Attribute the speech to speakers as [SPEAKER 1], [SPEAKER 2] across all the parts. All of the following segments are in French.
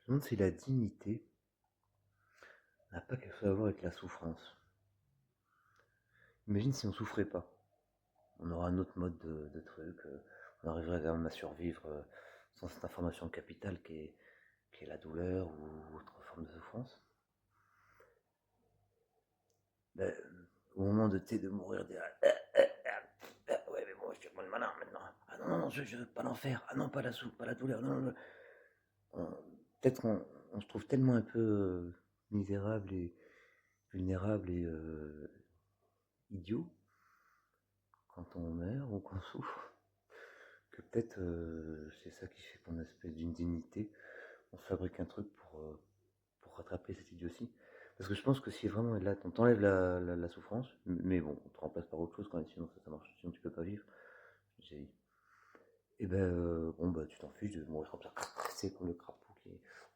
[SPEAKER 1] Je me demande si la dignité n'a pas quelque chose à voir avec la souffrance. Imagine si on souffrait pas. On aura un autre mode de truc. On arriverait quand même à survivre sans cette information capitale qui est la douleur ou autre forme de souffrance. Ben, au moment de mourir, dire ouais, mais bon, je suis moins malin maintenant. Ah non, non, je veux pas l'enfer. Ah non, pas pas la douleur. Non, non, non. Peut-être qu'on se trouve tellement un peu misérable et vulnérable et idiot quand on meurt ou qu'on souffre, que peut-être c'est ça qui fait qu'on a une espèce d'une dignité. On se fabrique un truc pour rattraper cette idiotie. Parce que je pense que si vraiment là, on t'enlève la souffrance, mais bon, on te remplace par autre chose quand même, sinon ça marche, sinon tu peux pas vivre. Et ben, bon, bah tu t'en fiches de mourir comme ça. C'est comme le crapaud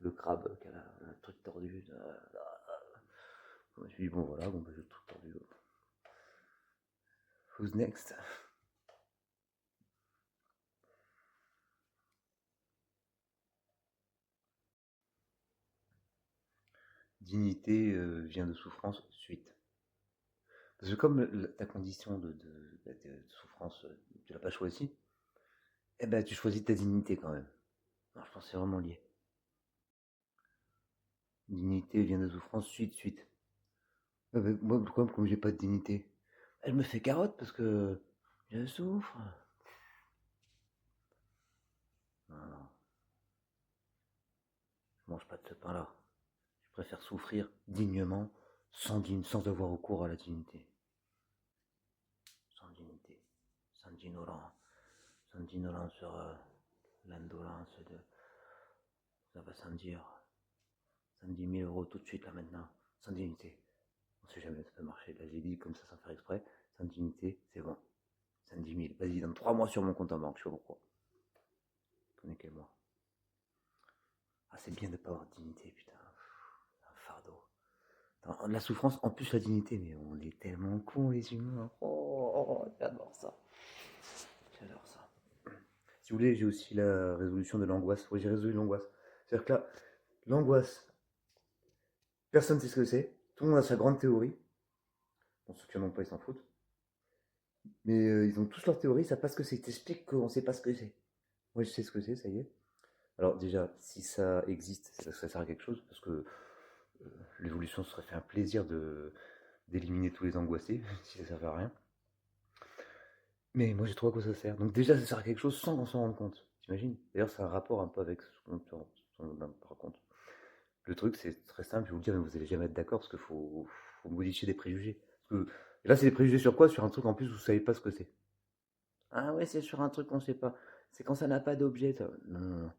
[SPEAKER 1] le crabe qui a le truc tordu. Je me suis dit, bon voilà, bon, bah, j'ai le truc tordu. Who's next? Dignité vient de souffrance, suite. Parce que comme ta condition de souffrance, tu l'as pas choisie, eh ben tu choisis ta dignité quand même. Alors, je pense que c'est vraiment lié. Dignité vient de souffrance, suite. Ah ben, moi, pourquoi, comme j'ai pas de dignité? Elle me fait carotte parce que je souffre. Non, non, je mange pas de ce pain-là. Je préfère souffrir dignement, sans avoir recours à la dignité. Sans dignité. Sans ignorant. Sans ignorant sur l'indolence de. Ça va sans dire. 110 000 euros tout de suite là maintenant, sans dignité. On sait jamais, ça peut marcher. Là j'ai dit comme ça sans faire exprès, sans dignité, c'est bon. 110 000, vas-y, donne 3 mois sur mon compte en banque, je sais pas pourquoi. Je connais que moi. Ah, c'est bien de pas avoir de dignité, putain. Un fardeau. Attends, la souffrance, en plus la dignité, mais on est tellement cons les humains. Oh, j'adore ça. J'adore ça. Si vous voulez, j'ai aussi la résolution de l'angoisse. Oui, j'ai résolu l'angoisse. C'est-à-dire que là, l'angoisse, personne ne sait ce que c'est. Tout le monde a sa grande théorie. Bon, ceux qui n'en ont pas, ils s'en foutent. Mais ils ont tous leur théorie, ça pas ce que c'est. T'expliques qu'on sait pas ce que c'est. Moi, je sais ce que c'est, ça y est. Alors déjà, si ça existe, c'est parce que ça sert à quelque chose, parce que l'évolution se serait fait un plaisir d'éliminer tous les angoissés, si ça servait à rien. Mais moi, j'ai trouvé à quoi ça sert. Donc déjà, ça sert à quelque chose sans qu'on s'en rende compte. T'imagines? D'ailleurs, c'est un rapport un peu avec ce qu'on raconte. Le truc, c'est très simple, je vais vous le dire, mais vous allez jamais être d'accord, parce qu'il faut modifier des préjugés. Parce que là, c'est des préjugés sur quoi? Sur un truc en plus, vous savez pas ce que c'est. Ah ouais, c'est sur un truc qu'on sait pas. C'est quand ça n'a pas d'objet. Non, non, non,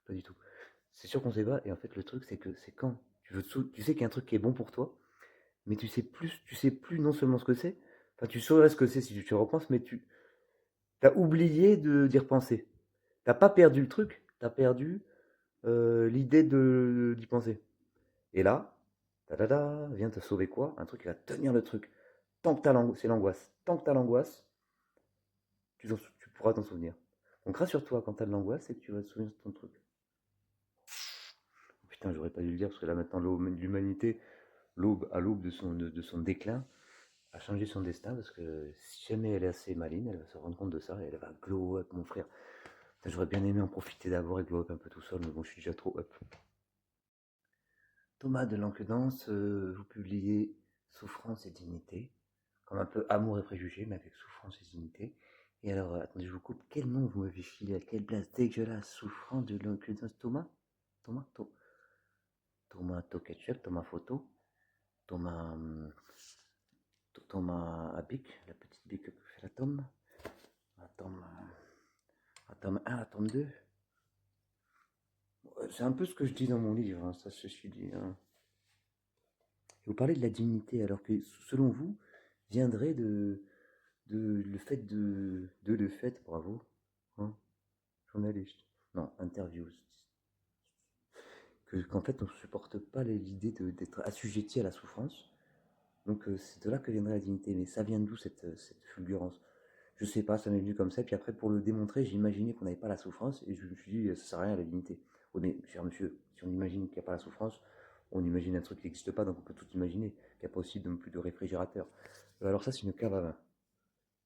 [SPEAKER 1] pas du tout. C'est sûr qu'on sait pas. Et en fait, le truc, c'est que c'est quand tu sais qu'il y a un truc qui est bon pour toi, mais tu sais plus non seulement ce que c'est. Enfin, tu saurais ce que c'est si tu te repenses, mais tu as oublié d'y repenser. T'as pas perdu le truc, t'as perdu l'idée d'y penser. Et là, vient te sauver quoi? Un truc qui va tenir le truc. Tant que c'est l'angoisse. Tant que t'as l'angoisse, tu pourras t'en souvenir. Donc rassure-toi quand t'as de l'angoisse et que tu vas te souvenir de ton truc. Putain, j'aurais pas dû le dire parce que là maintenant l'humanité, à l'aube de son déclin, a changé son destin parce que si jamais elle est assez maline, elle va se rendre compte de ça et elle va glow up, mon frère. Putain, j'aurais bien aimé en profiter d'abord et glow up un peu tout seul, mais bon, je suis déjà trop up. Thomas de l'Ancredence, vous publiez Souffrance et dignité, comme un peu amour et préjugés, mais avec souffrance et dignité. Et alors, attendez, je vous coupe, quel nom vous m'avez filé? À quelle place dégueulasse? Souffrance de l'Ancredence, Thomas? Thomas? Thomas Ketchup, Thomas Photo, Thomas, Thomas à Bic, la petite Bic que fait la tome, la tome, la tome 1, la tome 2. C'est un peu ce que je dis dans mon livre, hein, ça je suis dit. Hein. Et vous parlez de la dignité, alors que selon vous, viendrait de le fait de le fait, bravo, hein, journaliste, non, interviews, qu'en fait on ne supporte pas l'idée d'être assujetti à la souffrance. Donc c'est de là que viendrait la dignité. Mais ça vient d'où cette fulgurance? Je sais pas, ça m'est venu comme ça. Puis après, pour le démontrer, j'ai imaginé qu'on n'avait pas la souffrance. Et je me suis dit, ça sert à rien la dignité. Cher monsieur, si on imagine qu'il n'y a pas la souffrance, on imagine un truc qui n'existe pas, donc on peut tout imaginer, qu'il n'y a pas aussi non plus de réfrigérateur. Alors ça, c'est une cave à vin.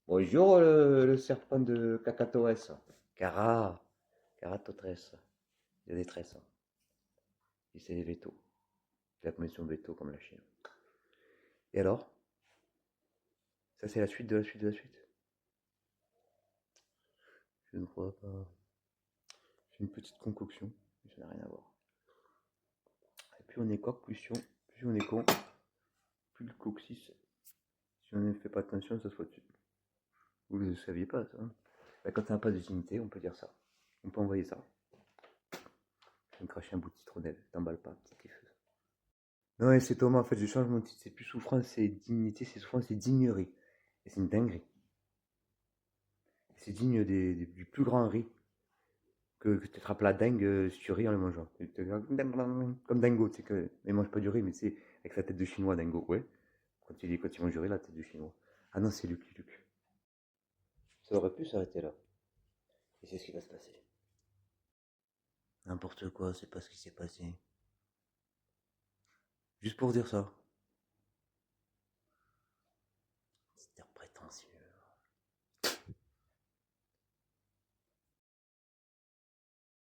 [SPEAKER 1] Bonjour, le serpent de Cacatoès. Cara, Caratotres, de détresse. Et c'est les vétos. C'est la commission veto comme la Chine. Et alors? Ça, c'est la suite de la suite de la suite? Je ne crois pas. C'est une petite concoction, mais ça n'a rien à voir. Et plus on est coq, plus on est con, plus le coccyx, si on ne fait pas attention, ça se voit dessus. Vous ne le saviez pas, ça? Bah, quand on n'a pas de dignité, on peut dire ça. On peut envoyer ça. Je vais me cracher un bout de citronnelle, t'emballes pas, petit kiff. Non, et c'est Thomas, en fait, je change mon titre. C'est plus souffrance, c'est dignité, c'est souffrance, c'est dignerie. Et c'est une dinguerie. C'est digne du plus grand riz que tu attrapes la dingue si tu ris en le mangeant. Comme Dingo, tu sais que. Mais il mange pas du riz, mais c'est avec sa tête de chinois, Dingo, ouais. Quand il mange du riz, la tête de chinois. Ah non, c'est Lucky Luke. Ça aurait pu s'arrêter là. Et c'est ce qui va se passer. N'importe quoi, c'est pas ce qui s'est passé. Juste pour dire ça. C'est prétentieux.